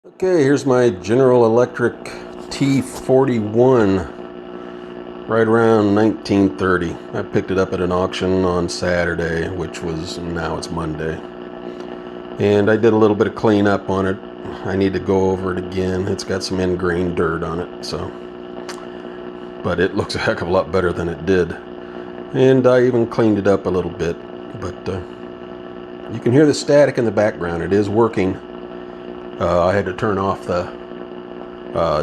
Okay, here's my General Electric T-41, right around 1930. I picked it up at an auction on Saturday, which was, now it's Monday. And I did a little bit of cleanup on it. I need to go over it again. It's got some ingrained dirt on it, but it looks a heck of a lot better than it did. And I even cleaned it up a little bit, but you can hear the static in the background. It is working. I had to turn off the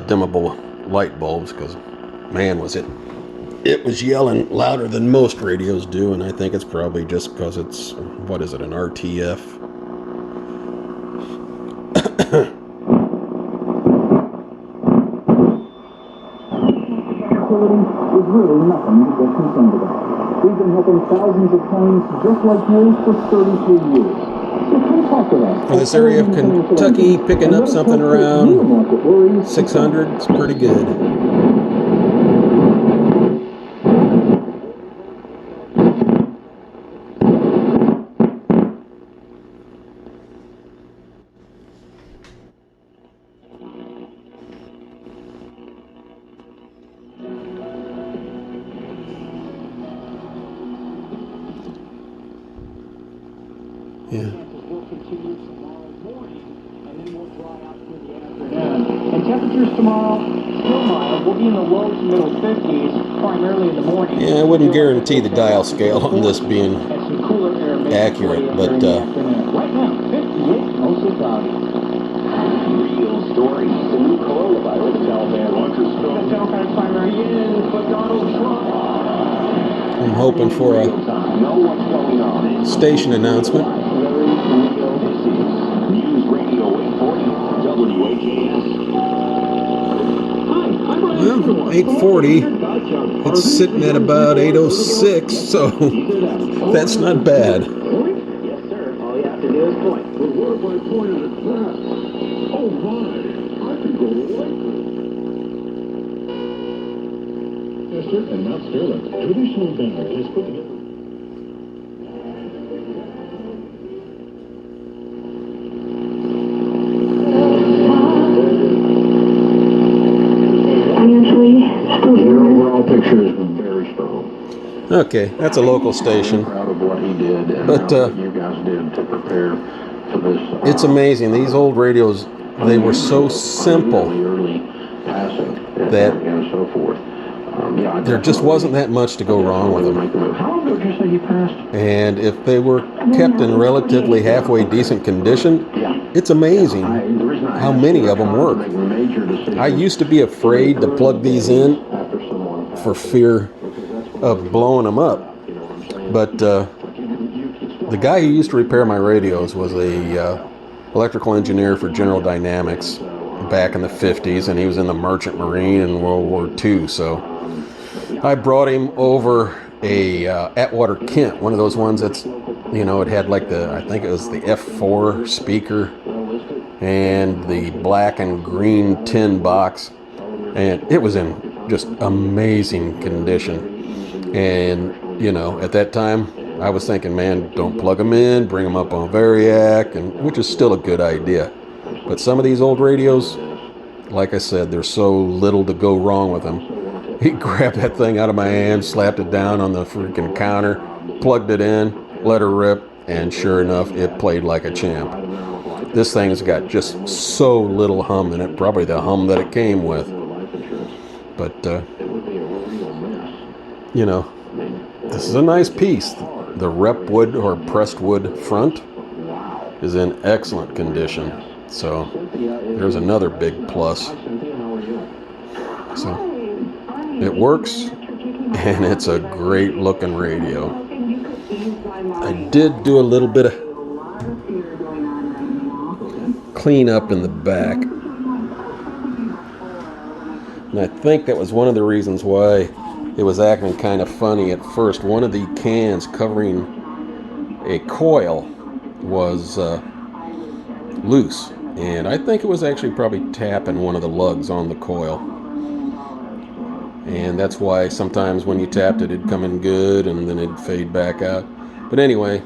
dimmable light bulbs because, man, it was yelling louder than most radios do, and I think it's probably just because it's, what is it, an RTF? Is really nothing to get concerned about. We've been helping thousands of clients just like you for 33 years. This area of Kentucky, picking up something around 600, it's pretty good. Yeah. And temperatures tomorrow, still mild. We'll be in the low to middle 50s, primarily in the morning. Yeah, I wouldn't guarantee the dial scale on this being accurate, but right now, 58, mostly cloudy. Real stories. The new coronavirus Taliban the Democratic primary in, but Donald Trump. I'm hoping for a station announcement. News Radio 840 WAKS. Well, 840. It's sitting at about 806, so that's not bad. Yes, sir. All you have to do is point. But what if I pointed at that? Oh my! I could go right. Yes, sir. And not Sterling. Traditional Bank has put together. Your overall picture is very strong. Okay, that's a local station. Proud of what he did and But what you guys did to prepare for this. It's amazing. These old radios, they were so simple Early passing that and so forth. There just wasn't that much to go wrong with them. How long ago did you say he passed? And if they were kept in relatively halfway decent condition, it's amazing how many of them work. I used to be afraid to plug these in for fear of blowing them up. But the guy who used to repair my radios was a electrical engineer for General Dynamics back in the 50s, and he was in the Merchant Marine in World War II. So I brought him over a Atwater Kent, one of those ones that's, it had like I think it was the F4 speaker and the black and green tin box, and it was in just amazing condition. And at that time I was thinking, man, don't plug them in, bring them up on Variac, which is still a good idea. But some of these old radios, like I said, there's so little to go wrong with them. He grabbed that thing out of my hand, slapped it down on the freaking counter, plugged it in, let her rip, and sure enough, it played like a champ. This thing's got just so little hum in it, probably the hum that it came with. But, this is a nice piece. The rep wood or pressed wood front is in excellent condition. So there's another big plus. So it works, and it's a great looking radio. I did do a little bit of cleanup in the back, and I think that was one of the reasons why it was acting kind of funny at first. One of the cans covering a coil was loose, and I think it was actually probably tapping one of the lugs on the coil, and that's why sometimes when you tapped it, it'd come in good and then it'd fade back out. But anyway,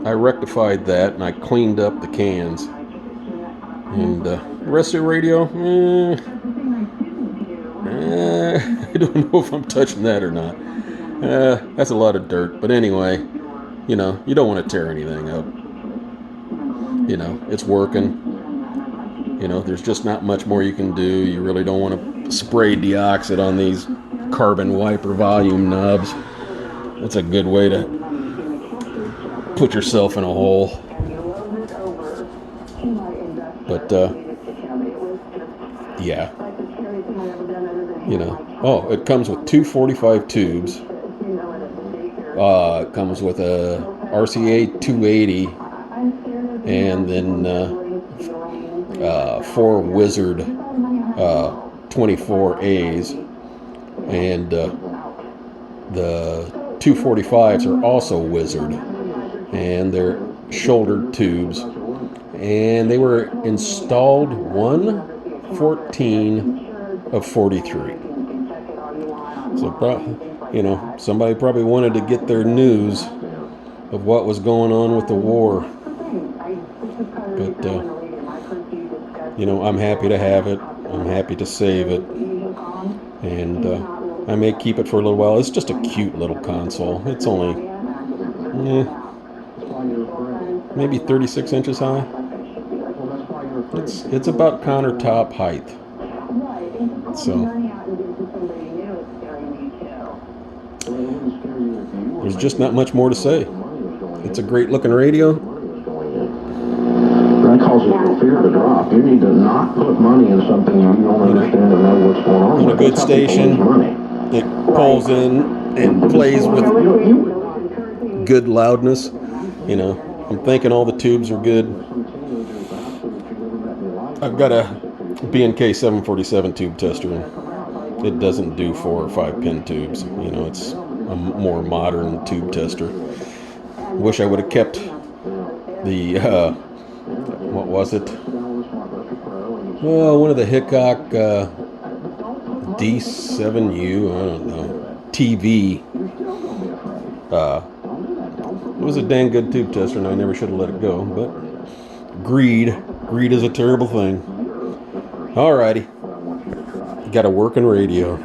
I rectified that and I cleaned up the cans, And the rest of the radio, I don't know if I'm touching that or not. That's a lot of dirt. But anyway, you know, you don't want to tear anything up. You know, it's working. You know, there's just not much more you can do. You really don't want to spray deoxit on these carbon wiper volume knobs. That's a good way to put yourself in a hole. But, yeah. You know, oh, it comes with two 45 tubes. It comes with a RCA 280 and then 4 Wizard 24As, and the 245s are also Wizard, and they're shouldered tubes, and they were installed 1/14 of 43. So, you know, somebody probably wanted to get their news of what was going on with the war. But, you know, I'm happy to have it. I'm happy to save it. And I may keep it for a little while. It's just a cute little console. It's only maybe 36 inches high. It's about countertop height. So there's just not much more to say. It's a great looking radio. That calls it fear to drop. You need to not put money in something you don't understand and know what's going on. On a good station, it pulls in and plays with good loudness. You know, I'm thinking all the tubes are good. I've got a B&K 747 tube tester. It doesn't do 4 or 5 pin tubes. You know, it's a more modern tube tester. Wish I would have kept the what was it? Well, one of the Hickok D7U, I don't know, TV. It was a dang good tube tester, and I never should have let it go. But greed is a terrible thing. Alrighty, got a working radio.